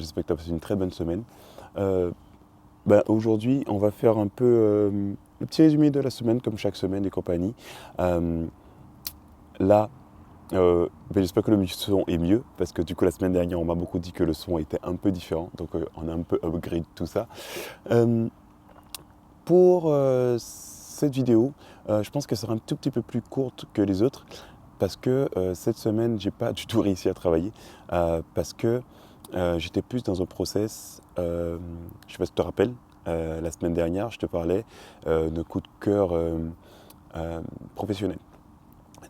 j'espère que tu as passé une très bonne semaine. Aujourd'hui, on va faire un peu le petit résumé de la semaine, comme chaque semaine et compagnie. Euh, Là, j'espère que le son est mieux, parce que du coup, la semaine dernière, on m'a beaucoup dit que le son était un peu différent, donc on a un peu upgrade tout ça. Euh, pour cette vidéo, je pense qu'elle sera un tout petit peu plus courte que les autres, parce que cette semaine, j'ai pas du tout réussi à travailler, parce que j'étais plus dans un process, je sais pas si tu te rappelles, la semaine dernière, je te parlais de coup de cœur euh, professionnel.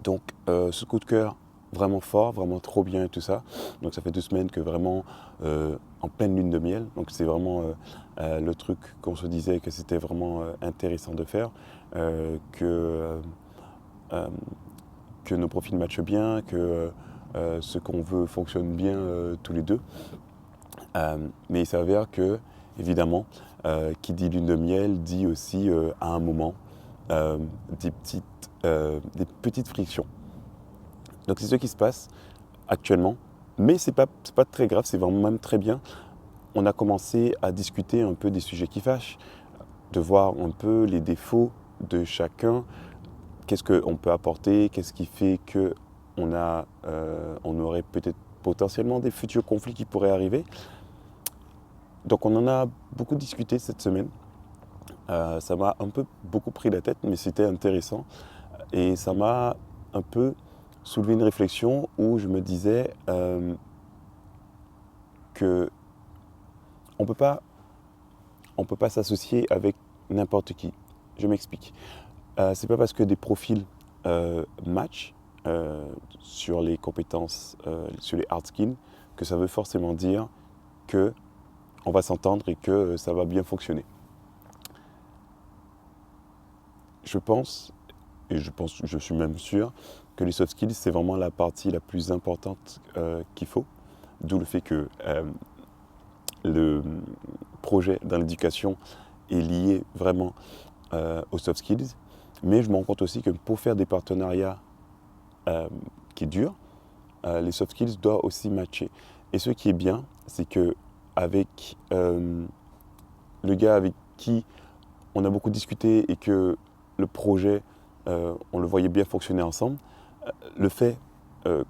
Donc ce coup de cœur vraiment fort, vraiment trop bien et tout ça. Donc ça fait 2 semaines que vraiment en pleine lune de miel. Donc c'est vraiment le truc qu'on se disait que c'était vraiment intéressant de faire, euh, que nos profils matchent bien, que ce qu'on veut fonctionne bien tous les deux. Mais il s'avère que, évidemment, qui dit lune de miel dit aussi à un moment euh, des, petites, des petites frictions. Donc c'est ce qui se passe actuellement, mais c'est pas très grave, c'est vraiment même très bien. On a commencé à discuter un peu des sujets qui fâchent, de voir un peu les défauts de chacun, qu'est-ce qu'on peut apporter, qu'est-ce qui fait que on aurait peut-être potentiellement des futurs conflits qui pourraient arriver. Donc on en a beaucoup discuté cette semaine. Ça m'a un peu beaucoup pris la tête, mais c'était intéressant. Et ça m'a un peu soulevé une réflexion où je me disais que on peut pas s'associer avec n'importe qui. Je m'explique. C'est pas parce que des profils matchent sur les compétences, sur les hard skills, que ça veut forcément dire que on va s'entendre et que ça va bien fonctionner. Je pense, je suis même sûr, que les soft skills, c'est vraiment la partie la plus importante qu'il faut. D'où le fait que le projet dans l'éducation est lié vraiment aux soft skills. Mais je me rends compte aussi que pour faire des partenariats qui durent, les soft skills doivent aussi matcher. Et ce qui est bien, c'est que avec le gars avec qui on a beaucoup discuté et que le projet, on le voyait bien fonctionner ensemble, le fait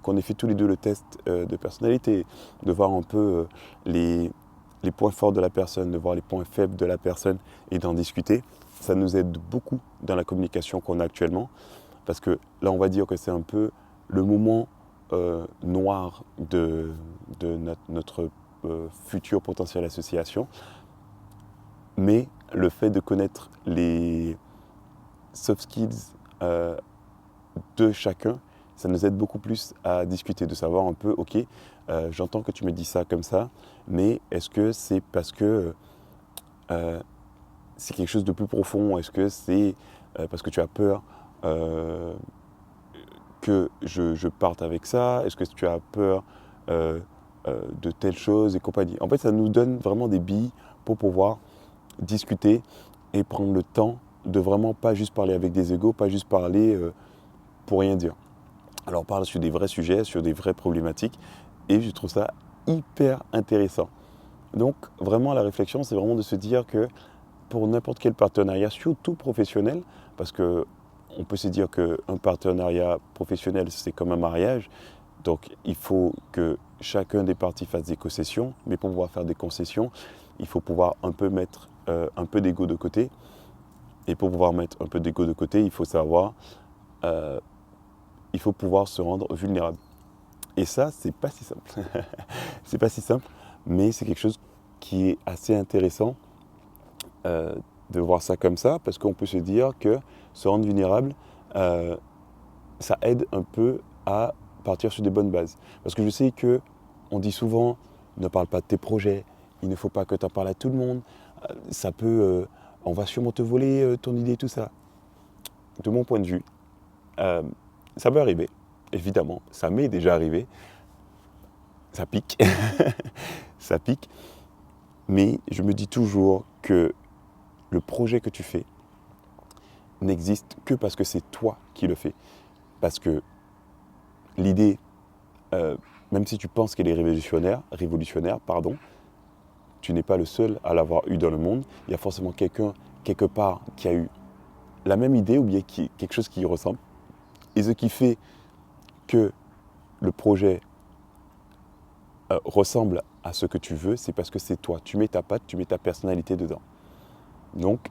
qu'on ait fait tous les deux le test de personnalité, de voir un peu les points forts de la personne, de voir les points faibles de la personne et d'en discuter, ça nous aide beaucoup dans la communication qu'on a actuellement. Parce que là, on va dire que c'est un peu le moment noir de notre future potentielle association. Mais le fait de connaître les soft skills de chacun, ça nous aide beaucoup plus à discuter, de savoir un peu, ok, j'entends que tu me dis ça comme ça, mais est-ce que c'est parce que euh, c'est quelque chose de plus profond? Est-ce que c'est parce que tu as peur que je parte avec ça? Est-ce que tu as peur de telle chose et compagnie? En fait, ça nous donne vraiment des billes pour pouvoir discuter et prendre le temps de vraiment pas juste parler avec des égos, pas juste parler pour rien dire. Alors on parle sur des vrais sujets, sur des vraies problématiques et je trouve ça hyper intéressant. Donc vraiment la réflexion, c'est vraiment de se dire que pour n'importe quel partenariat, surtout professionnel, parce que on peut se dire qu'un partenariat professionnel, c'est comme un mariage, donc il faut que chacun des parties fasse des concessions, mais pour pouvoir faire des concessions, il faut pouvoir un peu mettre un peu d'ego de côté. Et pour pouvoir mettre un peu d'ego de côté, il faut savoir, euh, il faut pouvoir se rendre vulnérable. Et ça, c'est pas si simple. C'est pas si simple, mais c'est quelque chose qui est assez intéressant de voir ça comme ça, parce qu'on peut se dire que se rendre vulnérable, euh, ça aide un peu à partir sur des bonnes bases. Parce que je sais que on dit souvent, ne parle pas de tes projets, il ne faut pas que tu en parles à tout le monde, ça peut, on va sûrement te voler ton idée, tout ça. De mon point de vue, euh, ça peut arriver, évidemment, ça m'est déjà arrivé, ça pique, ça pique, mais je me dis toujours que le projet que tu fais n'existe que parce que c'est toi qui le fais. Parce que l'idée, euh, même si tu penses qu'elle est révolutionnaire, pardon, tu n'es pas le seul à l'avoir eu dans le monde. Il y a forcément quelqu'un, quelque part, qui a eu la même idée ou bien quelque chose qui y ressemble. Et ce qui fait que le projet ressemble à ce que tu veux, c'est parce que c'est toi. Tu mets ta patte, tu mets ta personnalité dedans. Donc,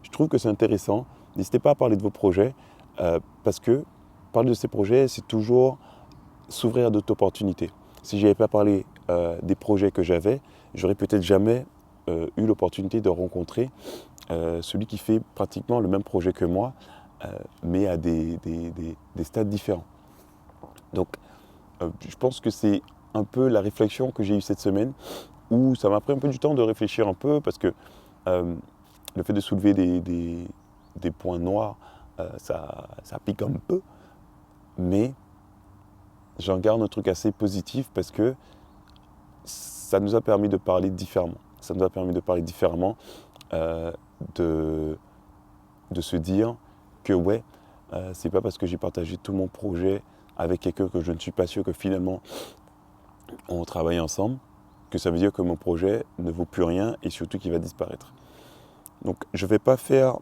je trouve que c'est intéressant. N'hésitez pas à parler de vos projets parce que parler de ces projets, c'est toujours s'ouvrir à d'autres opportunités. Si je n'avais pas parlé des projets que j'avais, j'aurais peut-être jamais eu l'opportunité de rencontrer celui qui fait pratiquement le même projet que moi, mais à des stades différents. Donc, je pense que c'est un peu la réflexion que j'ai eue cette semaine, où ça m'a pris un peu du temps de réfléchir un peu, parce que le fait de soulever des points noirs, ça pique un peu, mais j'en garde un truc assez positif parce que ça nous a permis de parler différemment. Ça nous a permis de parler différemment, de se dire que ouais, c'est pas parce que j'ai partagé tout mon projet avec quelqu'un que je ne suis pas sûr que finalement on travaille ensemble, que ça veut dire que mon projet ne vaut plus rien et surtout qu'il va disparaître. Donc je ne vais pas faire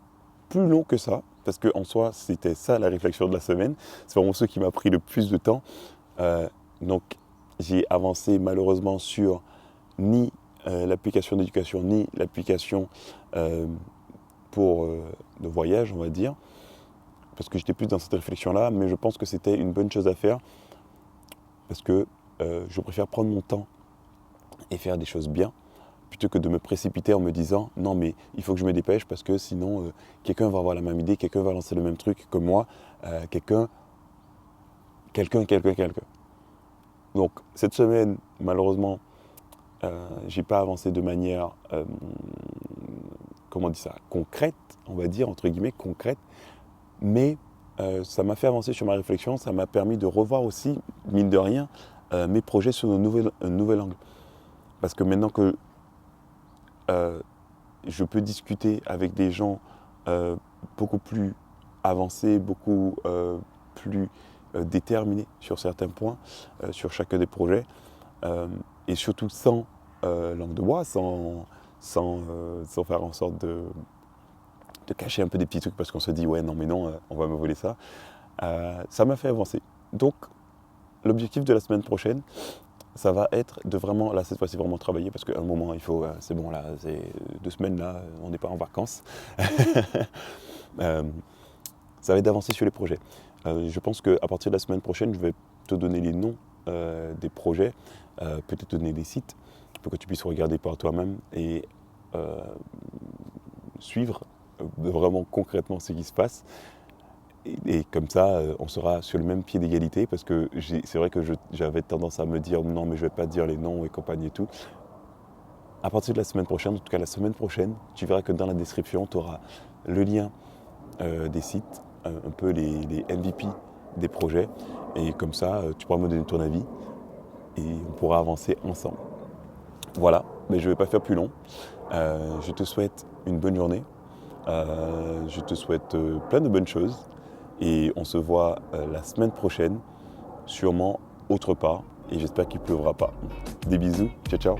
plus long que ça, parce qu'en soi, c'était ça la réflexion de la semaine. C'est vraiment ce qui m'a pris le plus de temps. Donc j'ai avancé malheureusement sur ni l'application d'éducation, ni l'application pour le voyage, on va dire, parce que j'étais plus dans cette réflexion-là, mais je pense que c'était une bonne chose à faire, parce que je préfère prendre mon temps et faire des choses bien, plutôt que de me précipiter en me disant « Non, mais il faut que je me dépêche parce que sinon, quelqu'un va avoir la même idée, quelqu'un va lancer le même truc que moi, quelqu'un. » Donc, cette semaine, malheureusement, j'ai pas avancé de manière, comment on dit ça, concrète, on va dire, entre guillemets, concrète, mais ça m'a fait avancer sur ma réflexion, ça m'a permis de revoir aussi, mine de rien, mes projets sous un nouvel angle. Parce que maintenant que je peux discuter avec des gens beaucoup plus avancés, beaucoup plus déterminés sur certains points, sur chacun des projets, et surtout sans langue de bois, sans faire en sorte de cacher un peu des petits trucs parce qu'on se dit ouais non mais non, on va me voler ça. Ça m'a fait avancer. Donc l'objectif de la semaine prochaine, ça va être de vraiment, là cette fois-ci vraiment travailler parce qu'à un moment il faut, c'est bon là, c'est 2 semaines là, on n'est pas en vacances. Ça va être d'avancer sur les projets. Je pense qu'à partir de la semaine prochaine, je vais te donner les noms des projets, peut-être donner des sites pour que tu puisses regarder par toi-même et suivre vraiment concrètement ce qui se passe. Et comme ça, on sera sur le même pied d'égalité parce que c'est vrai que j'avais tendance à me dire non mais je ne vais pas dire les noms et compagnie et tout. À partir de la semaine prochaine, en tout cas la semaine prochaine, tu verras que dans la description, tu auras le lien des sites, un peu les MVP des projets. Et comme ça, tu pourras me donner ton avis et on pourra avancer ensemble. Voilà, mais je ne vais pas faire plus long. Je te souhaite une bonne journée. Je te souhaite plein de bonnes choses. Et on se voit la semaine prochaine, sûrement autre part. Et j'espère qu'il ne pleuvra pas. Des bisous, ciao ciao.